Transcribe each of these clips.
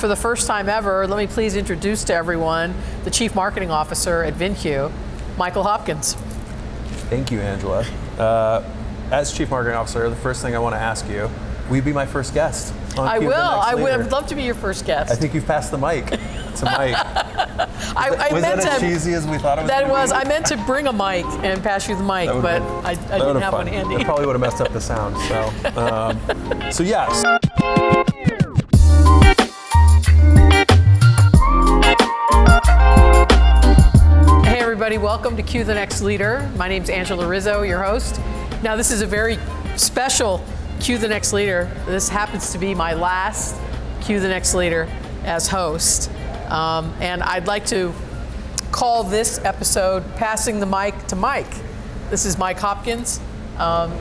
for the first time ever, let me please introduce to everyone the Chief Marketing Officer at VINCUE, Michael Hopkins. Thank you, Angela. As Chief Marketing Officer, the first thing I want to ask you, will you be my first guest? I will. I would love to be your first guest. I think you've passed the mic to Mike. Was meant that as to, cheesy as we thought it was? That was. I meant to bring a mic and pass you the mic, but I didn't have one handy. That probably would have messed up the sound. So yes. Hey everybody, welcome to Cue the Next Leader. My name's Angela Rizzo, your host. Now this is a very special Cue the Next Leader. This happens to be my last Cue the Next Leader as host. And I'd like to call this episode Passing the Mic to Mike. This is Mike Hopkins.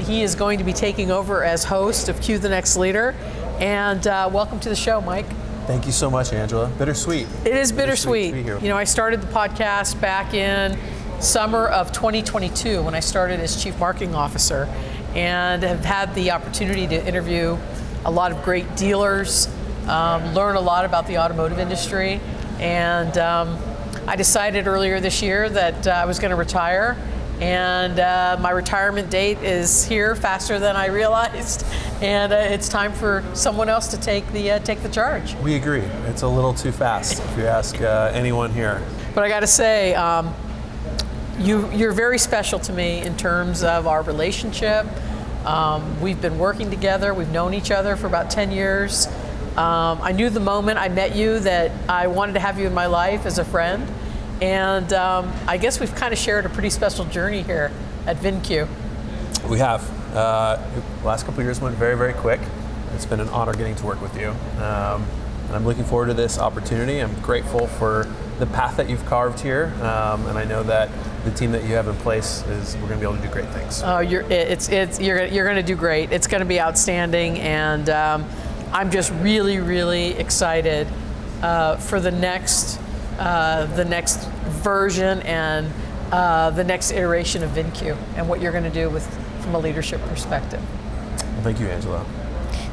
He is going to be taking over as host of Cue the Next Leader. And welcome to the show, Mike. Thank you so much, Angela. Bittersweet. It is bittersweet. To be here. You know, I started the podcast back in summer of 2022 when I started as Chief Marketing Officer, and have had the opportunity to interview a lot of great dealers, learn a lot about the automotive industry, and I decided earlier this year that I was going to retire, and my retirement date is here faster than I realized, and it's time for someone else to take the charge. We agree. It's a little too fast if you ask anyone here. But I got to say, you're very special to me in terms of our relationship. We've been working together. We've known each other for about 10 years. I knew the moment I met you that I wanted to have you in my life as a friend. And I guess we've kind of shared a pretty special journey here at VINCUE. We have. The last couple of years went very, very quick. It's been an honor getting to work with you. And I'm looking forward to this opportunity. I'm grateful for the path that you've carved here. And I know that the team that you have in place we're going to be able to do great things. Oh, you're going to do great. It's going to be outstanding. And I'm just really, really excited for the next version and the next iteration of VINCUE and what you're going to do from a leadership perspective. Well, thank you, Angela.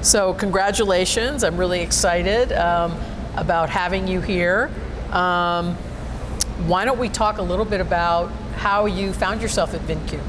So congratulations. I'm really excited about having you here. Why don't we talk a little bit about how you found yourself at VINCUE?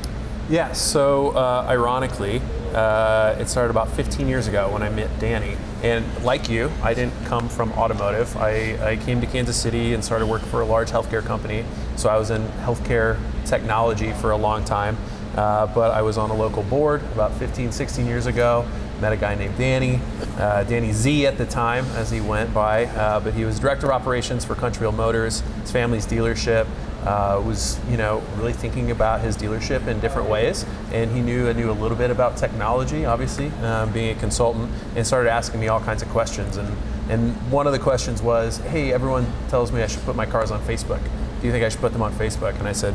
Yeah, so ironically, it started about 15 years ago when I met Danny. And like you, I didn't come from automotive. I came to Kansas City and started working for a large healthcare company. So I was in healthcare technology for a long time. But I was on a local board about 15, 16 years ago. Met a guy named Danny, Danny Z at the time as he went by, but he was director of operations for Country Wheel Motors, his family's dealership. Was really thinking about his dealership in different ways, and I knew a little bit about technology, obviously, being a consultant, and started asking me all kinds of questions. And one of the questions was, hey, everyone tells me I should put my cars on Facebook. Do you think I should put them on Facebook? And I said,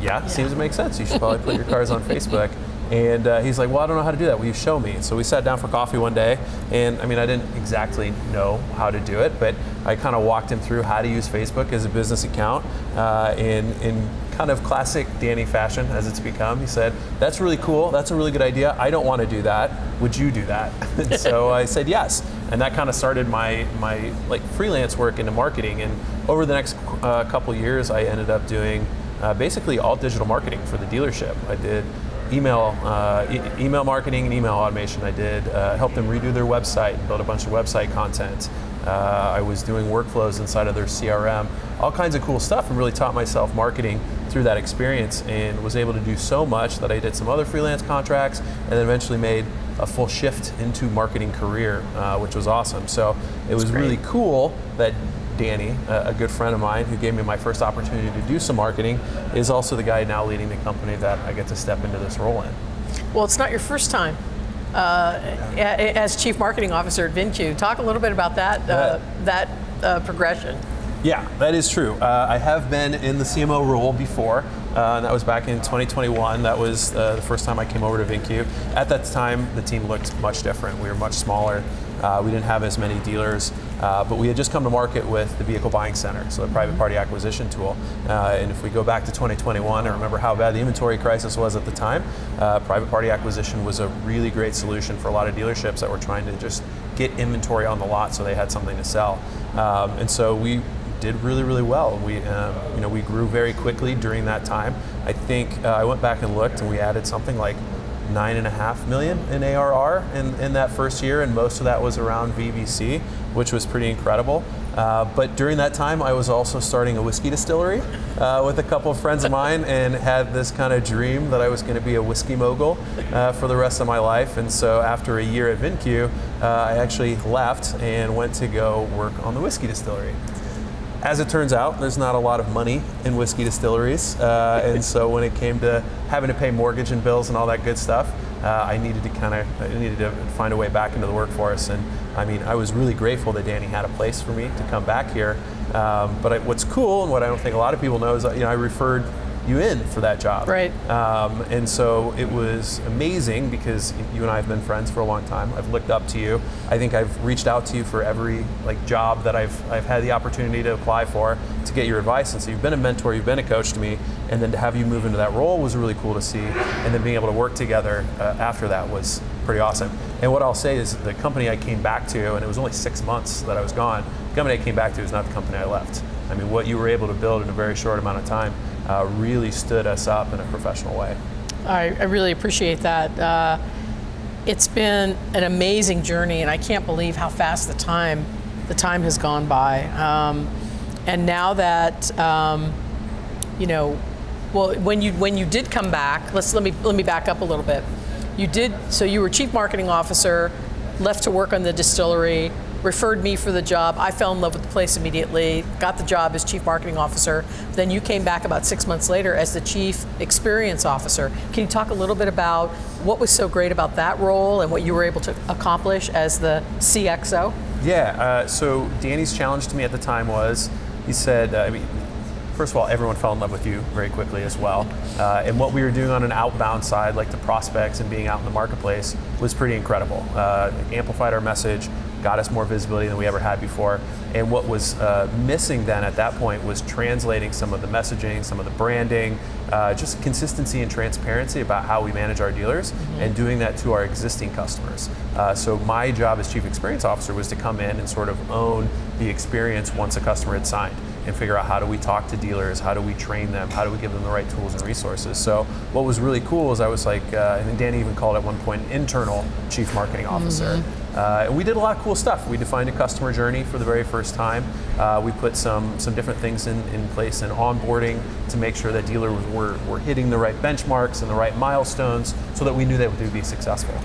yeah. Seems to make sense. You should probably put your cars on Facebook. And he's like, well, I don't know how to do that. Will you show me? So we sat down for coffee one day, and I didn't exactly know how to do it, but I kind of walked him through how to use Facebook as a business account in kind of classic Danny fashion as it's become. He said, that's really cool. That's a really good idea. I don't want to do that. Would you do that? And so I said yes. And that kind of started my freelance work into marketing. And over the next couple years, I ended up doing basically all digital marketing for the dealership. I did email marketing and email automation. I did help them redo their website, build a bunch of website content. I was doing workflows inside of their CRM, all kinds of cool stuff, and really taught myself marketing through that experience, and was able to do so much that I did some other freelance contracts, and then eventually made a full shift into marketing career, which was awesome. So it was really cool that Danny, a good friend of mine who gave me my first opportunity to do some marketing, is also the guy now leading the company that I get to step into this role in. Well, it's not your first time as Chief Marketing Officer at VINCUE. Talk a little bit about that progression. Yeah, that is true. I have been in the CMO role before. And that was back in 2021. That was the first time I came over to VINCUE. At that time, the team looked much different. We were much smaller. We didn't have as many dealers, but we had just come to market with the Vehicle Buying Center, so the private party acquisition tool. And if we go back to 2021, I remember how bad the inventory crisis was at the time. Private party acquisition was a really great solution for a lot of dealerships that were trying to just get inventory on the lot so they had something to sell. And so we did really, really well. We grew very quickly during that time. I think I went back and looked, and we added something like $9.5 million in ARR in that first year, and most of that was around VBC, which was pretty incredible. But during that time, I was also starting a whiskey distillery with a couple of friends of mine, and had this kind of dream that I was going to be a whiskey mogul for the rest of my life. And so after a year at VINCUE, I actually left and went to go work on the whiskey distillery. As it turns out, there's not a lot of money in whiskey distilleries, and so when it came to having to pay mortgage and bills and all that good stuff, I needed to find a way back into the workforce. And I mean, I was really grateful that Danny had a place for me to come back here. But what's cool, and what I don't think a lot of people know, is that, I referred you in for that job. Right. And so it was amazing, because you and I have been friends for a long time. I've looked up to you. I think I've reached out to you for every job that I've had the opportunity to apply for, to get your advice. And so you've been a mentor, you've been a coach to me, and then to have you move into that role was really cool to see. And then being able to work together after that was pretty awesome. And what I'll say is, the company I came back to, and it was only 6 months that I was gone, the company I came back to is not the company I left. I mean, what you were able to build in a very short amount of time really stood us up in a professional way. I really appreciate that. It's been an amazing journey, and I can't believe how fast the time has gone by. And now that well, when you did come back, let me back up a little bit. You were chief marketing officer, left to work on the distillery, referred me for the job. I fell in love with the place immediately, got the job as chief marketing officer. Then you came back about 6 months later as the chief experience officer. Can you talk a little bit about what was so great about that role and what you were able to accomplish as the CXO? Yeah, so Danny's challenge to me at the time was, he said, first of all, everyone fell in love with you very quickly as well. And what we were doing on an outbound side, like the prospects and being out in the marketplace, was pretty incredible. It amplified our message, got us more visibility than we ever had before. And what was missing then at that point was translating some of the messaging, some of the branding, just consistency and transparency about how we manage our dealers, and doing that to our existing customers. So my job as chief experience officer was to come in and sort of own the experience once a customer had signed, and figure out how do we talk to dealers, how do we train them, how do we give them the right tools and resources. So what was really cool is I was like, I think Danny even called it at one point an internal chief marketing officer. And we did a lot of cool stuff. We defined a customer journey for the very first time. We put some different things in place in onboarding to make sure that dealers were hitting the right benchmarks and the right milestones, so that we knew they would be successful.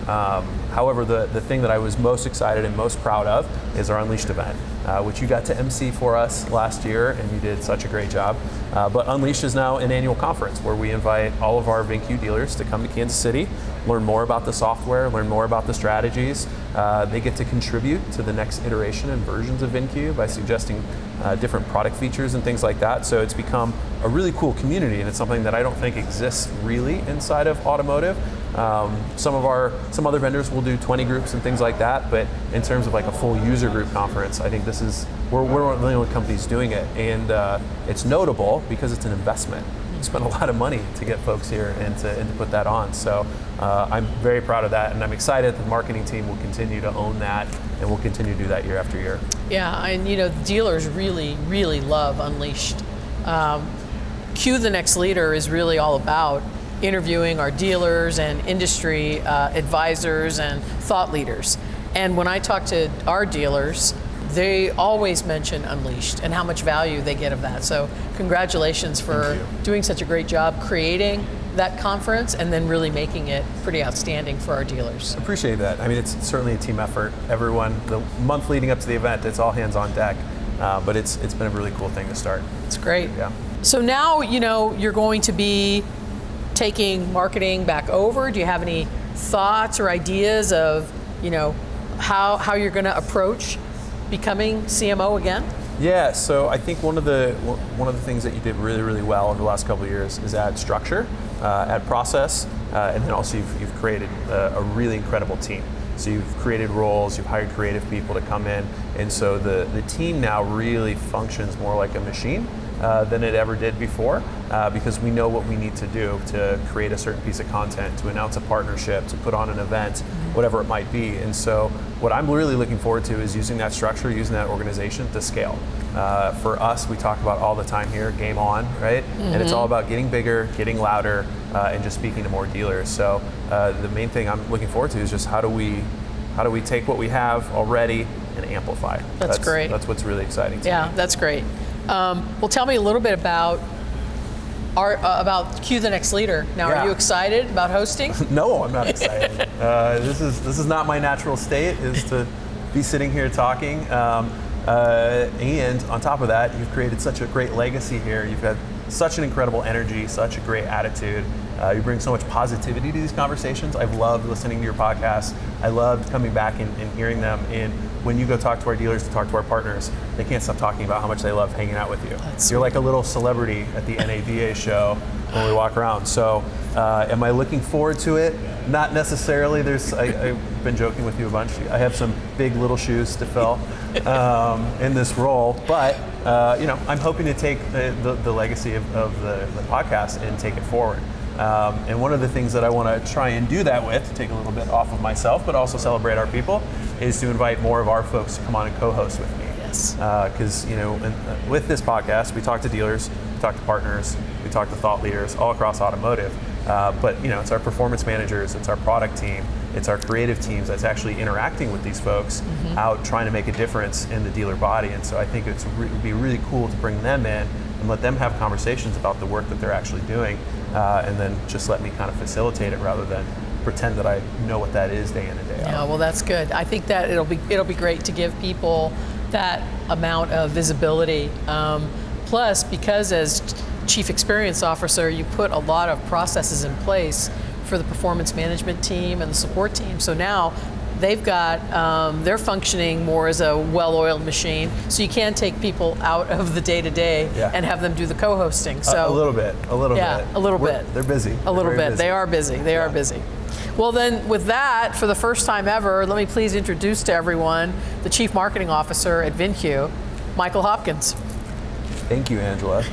However, the thing that I was most excited and most proud of is our Unleashed event, which you got to MC for us last year, and you did such a great job. But Unleashed is now an annual conference where we invite all of our VINCUE dealers to come to Kansas City, learn more about the software, learn more about the strategies. They get to contribute to the next iteration and versions of VINCUE by suggesting different product features and things like that. So it's become a really cool community, and it's something that I don't think exists really inside of automotive. Some other vendors will do 20 groups and things like that, but in terms of like a full user group conference, I think we're one of the only companies doing it, and it's notable because it's an investment. We spend a lot of money to get folks here and to put that on. So I'm very proud of that, and I'm excited that the marketing team will continue to own that, and we'll continue to do that year after year. Yeah, and the dealers really, really love Unleashed. Cue the Next Leader is really all about interviewing our dealers and industry advisors and thought leaders. And when I talk to our dealers, they always mention Unleashed and how much value they get of that. So congratulations for doing such a great job creating that conference and then really making it pretty outstanding for our dealers. Appreciate that. I mean, it's certainly a team effort. Everyone, the month leading up to the event, it's all hands on deck. But it's been a really cool thing to start. It's great. Yeah. So now, you're going to be taking marketing back over. Do you have any thoughts or ideas of, how you're going to approach becoming CMO again? Yeah, so I think one of the things that you did really, really well over the last couple of years is add structure, add process, and then also you've created a really incredible team. So you've created roles, you've hired creative people to come in, and so the team now really functions more like a machine than it ever did before, because we know what we need to do to create a certain piece of content, to announce a partnership, to put on an event, whatever it might be. And so what I'm really looking forward to is using that structure, using that organization to scale. For us, we talk about all the time here, game on, right? And it's all about getting bigger, getting louder, and just speaking to more dealers. So the main thing I'm looking forward to is just how do we take what we have already and amplify. That's great. That's what's really exciting to me. Yeah, that's great. Well, tell me a little bit about Cue the Next Leader. Now, Yeah. Are you excited about hosting? No, I'm not excited. This is not my natural state, is to be sitting here talking. And on top of that, you've created such a great legacy here. You've had such an incredible energy, such a great attitude. You bring so much positivity to these conversations. I've loved listening to your podcast. I loved coming back and hearing them. And when you go talk to our dealers, to talk to our partners, they can't stop talking about how much they love hanging out with you. You're like a little celebrity at the NADA show when we walk around. So am I looking forward to it? Not necessarily. I've been joking with you a bunch. I have some big little shoes to fill in this role, but I'm hoping to take the legacy of the podcast and take it forward. And one of the things that I want to try and do that with, to take a little bit off of myself, but also celebrate our people, is to invite more of our folks to come on and co-host with me. Yes. Because with this podcast, we talk to dealers, we talk to partners, we talk to thought leaders all across automotive. But it's our performance managers, it's our product team, it's our creative teams that's actually interacting with these folks out trying to make a difference in the dealer body. And so I think it would be really cool to bring them in and let them have conversations about the work that they're actually doing, and then just let me kind of facilitate it rather than pretend that I know what that is day in and day out. Yeah, well, that's good. I think that it'll be great to give people that amount of visibility. Plus, because as Chief Experience Officer, you put a lot of processes in place for the performance management team and the support team. So now they've got, they're functioning more as a well-oiled machine. So you can take people out of the day-to-day and have them do the co-hosting. So a little bit. A little bit. They're busy. A little bit. They are busy. They are busy. Well, then, with that, for the first time ever, let me please introduce to everyone the Chief Marketing Officer at VINCUE, Michael Hopkins. Thank you, Angela.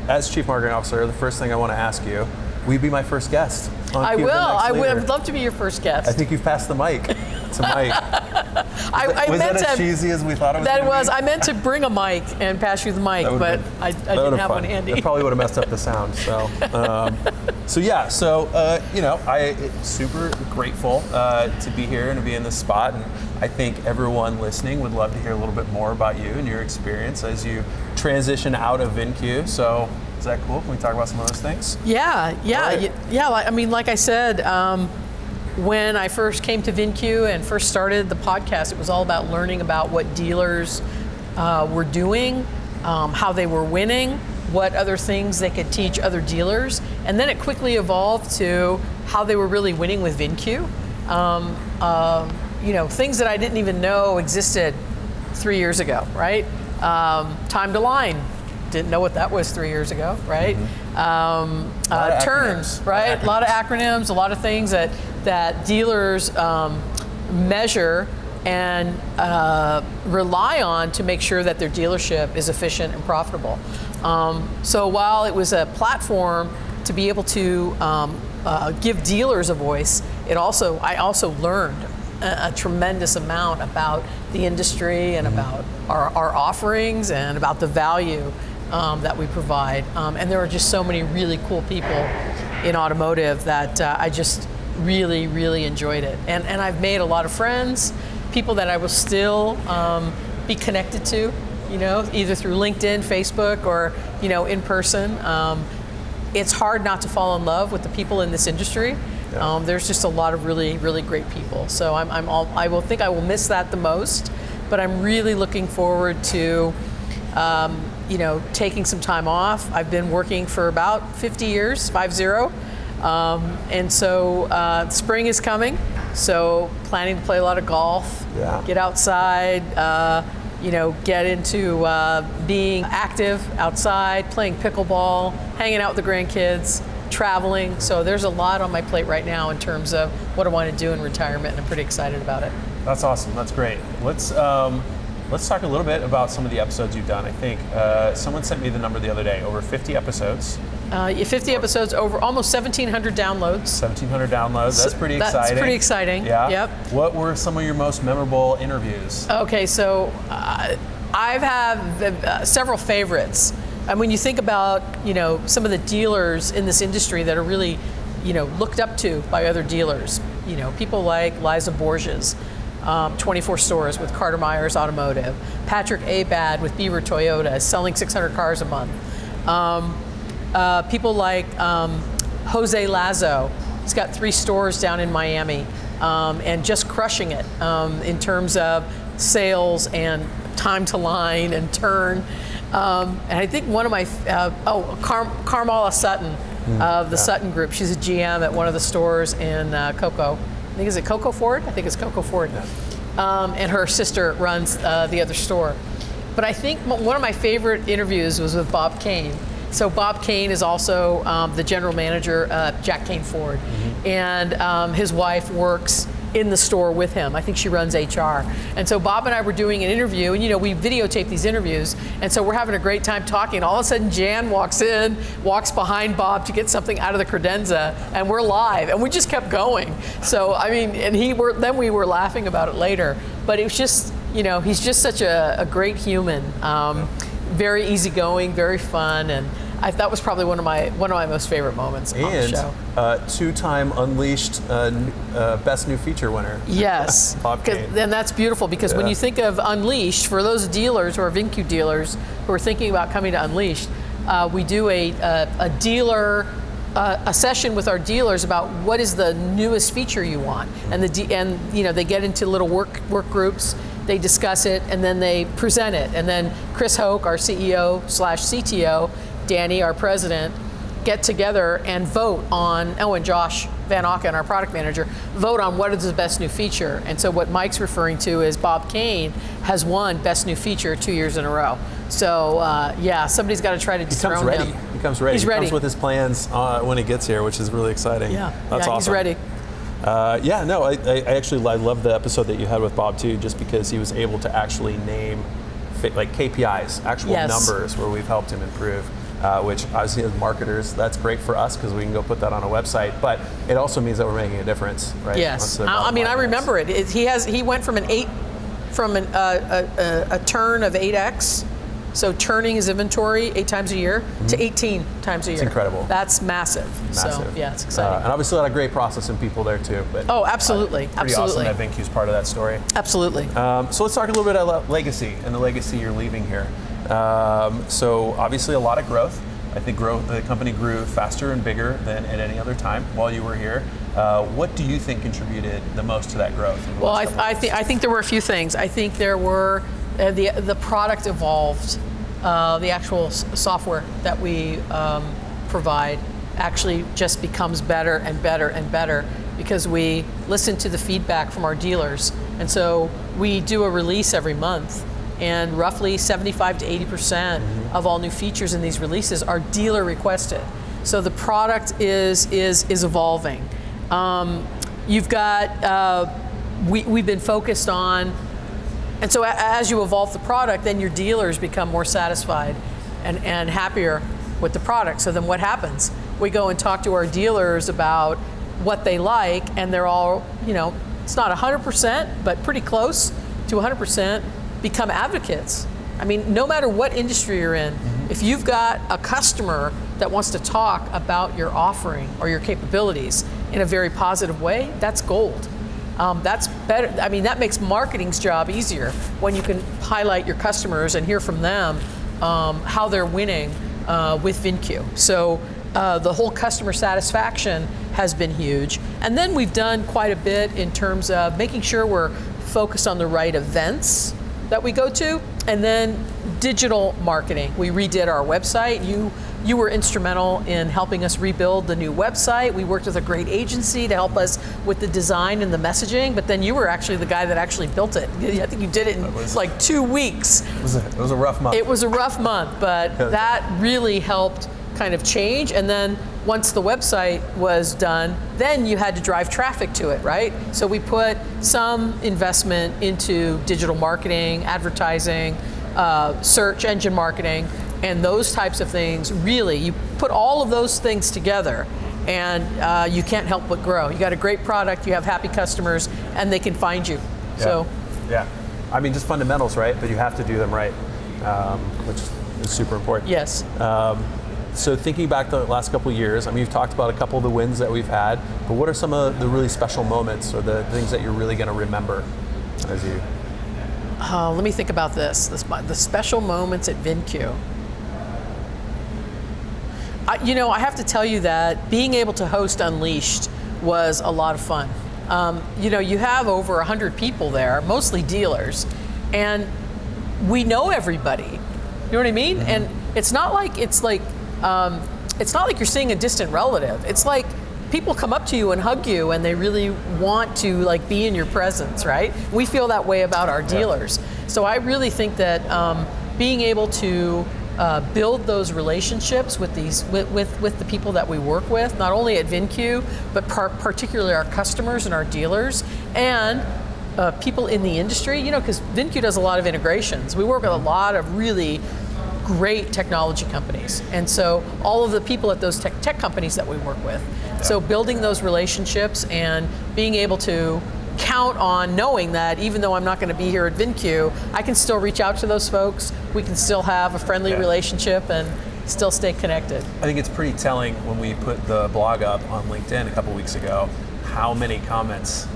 As Chief Marketing Officer, the first thing I want to ask you, will you be my first guest on I Cue the will. Next I Leader? would love to be your first guest. I think you've passed the mic to Mike. Was meant that as to, cheesy as we thought it was? That gonna was. be? I meant to bring a mic and pass you the mic, but I didn't have one handy. That probably would have messed up the sound. So, I'm super grateful to be here and to be in this spot. And I think everyone listening would love to hear a little bit more about you and your experience as you transition out of VINCUE. So, is that cool? Can we talk about some of those things? Yeah. I mean, like I said, when I first came to VINCUE and first started the podcast, it was all about learning about what dealers were doing, how they were winning, what other things they could teach other dealers, and then it quickly evolved to how they were really winning with VINCUE. Things that I didn't even know existed 3 years ago, right? Time to line. Didn't know what that was 3 years ago, right? Turns, right? A lot of acronyms, a lot of things that dealers measure and rely on to make sure that their dealership is efficient and profitable. So while it was a platform to be able to give dealers a voice, I also learned a tremendous amount about the industry and about our offerings and about the value that we provide. And there are just so many really cool people in automotive that I just really, really enjoyed it. And I've made a lot of friends, people that I will still be connected to, either through LinkedIn, Facebook, or, in person. It's hard not to fall in love with the people in this industry. Yeah. There's just a lot of really, really great people. So I will miss that the most, but I'm really looking forward to taking some time off. I've been working for about 50 years, 50. And so spring is coming. So planning to play a lot of golf, get outside, get into being active outside, playing pickleball, hanging out with the grandkids, traveling. So there's a lot on my plate right now in terms of what I want to do in retirement, and I'm pretty excited about it. That's awesome. That's great. Let's talk a little bit about some of the episodes you've done. I think someone sent me the number the other day, over 50 episodes. 50 episodes, over almost 1,700 downloads. 1,700 downloads. That's pretty exciting. That's pretty exciting. Yeah. Yep. What were some of your most memorable interviews? Okay, so I've had several favorites. And when you think about, some of the dealers in this industry that are really, looked up to by other dealers, people like Liza Borges, 24 stores with Carter Myers Automotive, Patrick Abad with Beaver Toyota, selling 600 cars a month. People like Jose Lazo. He's got 3 stores down in Miami, and just crushing it in terms of sales and time to line and turn. And I think one of my, Carmela Sutton of the Sutton Group. She's a GM at one of the stores in Cocoa. I think, is it Cocoa Ford? I think it's Cocoa Ford. Yeah. And her sister runs the other store. But I think one of my favorite interviews was with Bob Kane. So Bob Kane is also the general manager at Jack Kane Ford. Mm-hmm. And his wife works in the store with him. I think she runs HR. And so Bob and I were doing an interview, and we videotape these interviews, and so we're having a great time talking. All of a sudden Jan walks behind Bob to get something out of the credenza, and we're live, and we just kept going. So and then we were laughing about it later, but it was just, he's just such a great human, very easygoing, very fun, and that was probably one of my most favorite moments on the show. And 2-time Unleashed Best New Feature winner. Yes, and that's beautiful because when you think of Unleashed, for those dealers who are VINCUE dealers who are thinking about coming to Unleashed, we do a dealer a session with our dealers about what is the newest feature you want, and they get into little work groups. They discuss it, and then they present it. And then Chris Hoke, our CEO/CTO, Danny, our president, get together and vote on, and Josh Van Auken, our product manager, vote on what is the best new feature. And so what Mike's referring to is Bob Kane has won best new feature 2 years in a row. So somebody's got to try to dethrone him. He comes ready. He's ready. He comes with his plans when he gets here, which is really exciting. That's awesome. He's ready. I love the episode that you had with Bob too, just because he was able to actually name KPIs, actual numbers where we've helped him improve, which obviously as marketers, that's great for us because we can go put that on a website, but it also means that we're making a difference, right? Yes, I remember it. He went from a turn of 8x, so turning his inventory 8 times a year, to 18 times a year. It's incredible. That's massive. So it's exciting. And obviously a lot of great process and people there too. But absolutely. Pretty awesome that VINCUE's part of that story. Absolutely. So let's talk a little bit about legacy and the legacy you're leaving here. So obviously a lot of growth. I think the company grew faster and bigger than at any other time while you were here. What do you think contributed the most to that growth? Well, I think there were a few things. I think there were the product evolved. The actual software that we provide actually just becomes better and better and better because we listen to the feedback from our dealers. And so we do a release every month, and roughly 75 to 80% of all new features in these releases are dealer requested. So the product is evolving. You've got, we've been focused on, and so as you evolve the product, then your dealers become more satisfied and happier with the product. So then what happens? We go and talk to our dealers about what they like, and they're all, it's not 100%, but pretty close to 100%, become advocates. I mean, no matter what industry you're in, if you've got a customer that wants to talk about your offering or your capabilities in a very positive way, that's gold. That's better. I mean, that makes marketing's job easier when you can highlight your customers and hear from them how they're winning with VINCUE. So the whole customer satisfaction has been huge. And then we've done quite a bit in terms of making sure we're focused on the right events that we go to, and then digital marketing. We redid our website. You were instrumental in helping us rebuild the new website. We worked with a great agency to help us with the design and the messaging, but then you were actually the guy that actually built it. I think you did it in like 2 weeks. It was a rough month. It was a rough month, but that really helped kind of change. And then once the website was done, then you had to drive traffic to it, right? So we put some investment into digital marketing, advertising, search engine marketing, and those types of things. Really, you put all of those things together, and you can't help but grow. You got a great product, you have happy customers, and they can find you. Yeah. So, yeah, I mean, just fundamentals, right? But you have to do them right, which is super important. yes. So thinking back the last couple of years, I mean, you've talked about a couple of the wins that we've had, but what are some of the really special moments or the things that you're really going to remember as you? Let me think about this. The special moments at VINCUE. I have to tell you that being able to host Unleashed was a lot of fun. You have over 100 people there, mostly dealers, and we know everybody. You know what I mean? Mm-hmm. And it's not like you're seeing a distant relative. It's like people come up to you and hug you, and they really want to be in your presence, right? We feel that way about our dealers. Yeah. So I really think that being able to build those relationships with the people that we work with, not only at VINCUE, but particularly our customers and our dealers, and people in the industry, because VINCUE does a lot of integrations. We work with a lot of really great technology companies, and so all of the people at those tech companies that we work with. Yeah. So building those relationships and being able to count on knowing that even though I'm not going to be here at VINCUE, I can still reach out to those folks. We can still have a friendly relationship and still stay connected. I think it's pretty telling when we put the blog up on LinkedIn a couple weeks ago, how many comments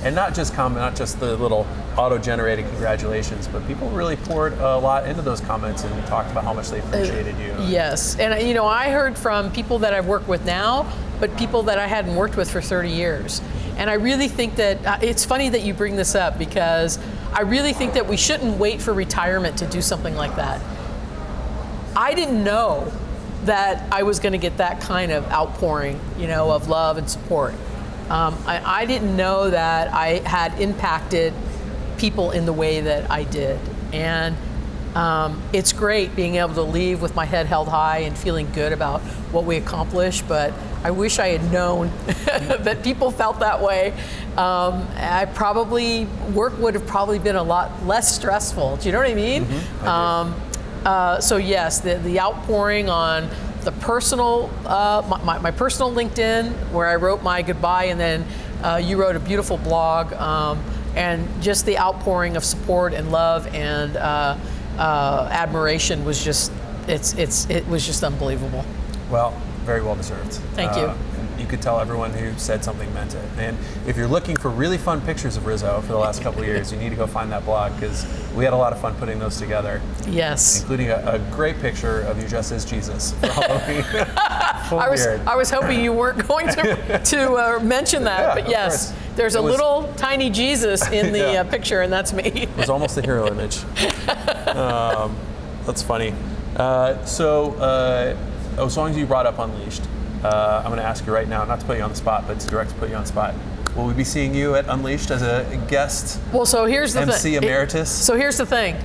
and not just the little auto-generated congratulations, but people really poured a lot into those comments and talked about how much they appreciated you. Yes, and I heard from people that I've worked with now, but people that I hadn't worked with for 30 years. And I really think that, it's funny that you bring this up, because I really think that we shouldn't wait for retirement to do something like that. I didn't know that I was going to get that kind of outpouring, of love and support. I didn't know that I had impacted people in the way that I did. And it's great being able to leave with my head held high and feeling good about what we accomplished, but I wish I had known that people felt that way. Work would have probably been a lot less stressful. Do you know what I mean? Mm-hmm. So yes, the outpouring on the personal, my personal LinkedIn, where I wrote my goodbye, and then you wrote a beautiful blog, and just the outpouring of support and love and admiration was just, it was just unbelievable. Well, very well deserved. Thank you. You could tell everyone who said something meant it. And if you're looking for really fun pictures of Rizzo for the last couple of years, you need to go find that blog, because we had a lot of fun putting those together. Yes. Including a great picture of you dressed as Jesus for Halloween. I was hoping you weren't going to mention that, yeah, but yes, there's a little tiny Jesus in the picture, and that's me. It was almost a hero image. That's funny. As long as you brought up Unleashed, I'm going to ask you right now, not to put you on the spot, but to put you on the spot. Will we be seeing you at Unleashed as a guest? Well, so here's the MC emeritus? So here's the thing.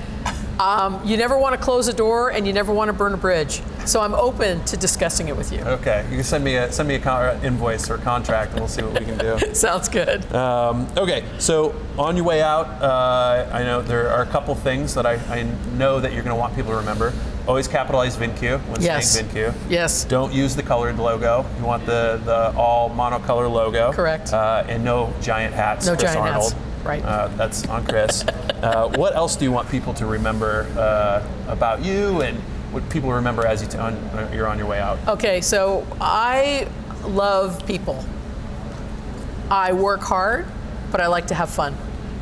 You never want to close a door, and you never want to burn a bridge. So I'm open to discussing it with you. Okay, you can send me a invoice or contract, and we'll see what we can do. Sounds good. Okay, so on your way out, I know there are a couple things that I know that you're going to want people to remember. Always capitalize VINCUE when saying VINCUE. Yes. Don't use the colored logo. You want the all monocolor logo. Correct. And no giant hats. No Chris giant Arnold. hats. Right. That's on Chris. What else do you want people to remember about you, and what people remember as you're on your way out? Okay, so I love people. I work hard, but I like to have fun.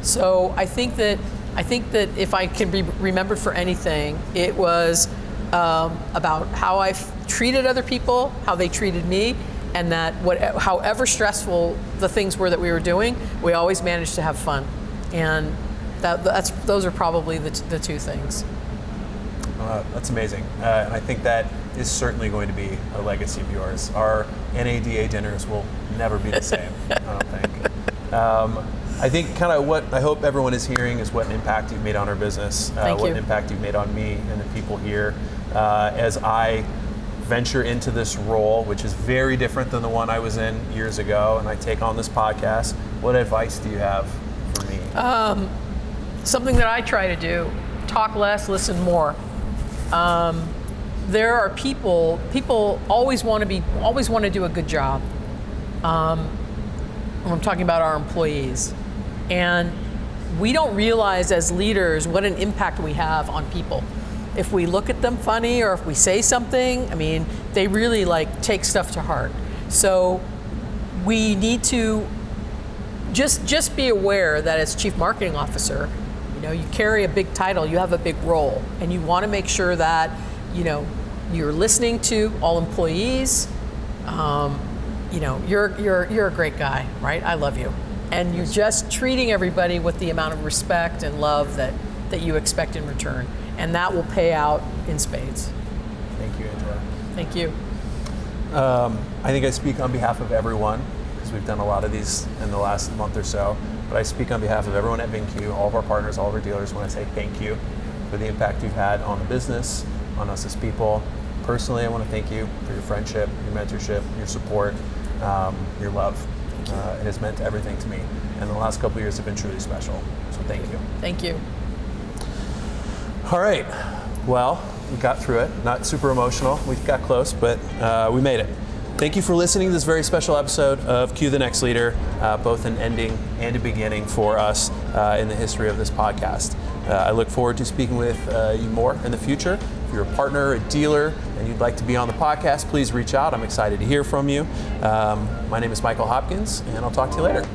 So I think that if I can be remembered for anything, it was about how I've treated other people, how they treated me, and that however stressful the things were that we were doing, we always managed to have fun. And those are probably the two things. That's amazing. And I think that is certainly going to be a legacy of yours. Our NADA dinners will never be the same, I don't think. I think kind of what I hope everyone is hearing is what an impact you've made on our business, what an impact you've made on me and the people here. As I venture into this role, which is very different than the one I was in years ago, and I take on this podcast, what advice do you have for me? Something that I try to do: talk less, listen more. There are people always want to do a good job. I'm talking about our employees, and we don't realize as leaders what an impact we have on people. If we look at them funny or if we say something, I mean, they really like take stuff to heart. So we need to just be aware that as Chief Marketing Officer, you know, you carry a big title, you have a big role, and you want to make sure that, you know, you're listening to all employees. You know, you're a great guy, right? I love you. And you're just treating everybody with the amount of respect and love that you expect in return. And that will pay out in spades. Thank you, Angela. Thank you. I think I speak on behalf of everyone, because we've done a lot of these in the last month or so, but I speak on behalf of everyone at VINCUE, all of our partners, all of our dealers, when I say thank you for the impact you've had on the business, on us as people. Personally, I want to thank you for your friendship, your mentorship, your support, your love. It has meant everything to me, and the last couple of years have been truly special, so thank you. Thank you. All right, well, we got through it. Not super emotional, we got close, but we made it. Thank you for listening to this very special episode of Cue the Next Leader, both an ending and a beginning for us in the history of this podcast. I look forward to speaking with you more in the future. If you're a partner, a dealer, and you'd like to be on the podcast, please reach out. I'm excited to hear from you. My name is Michael Hopkins, and I'll talk to you later.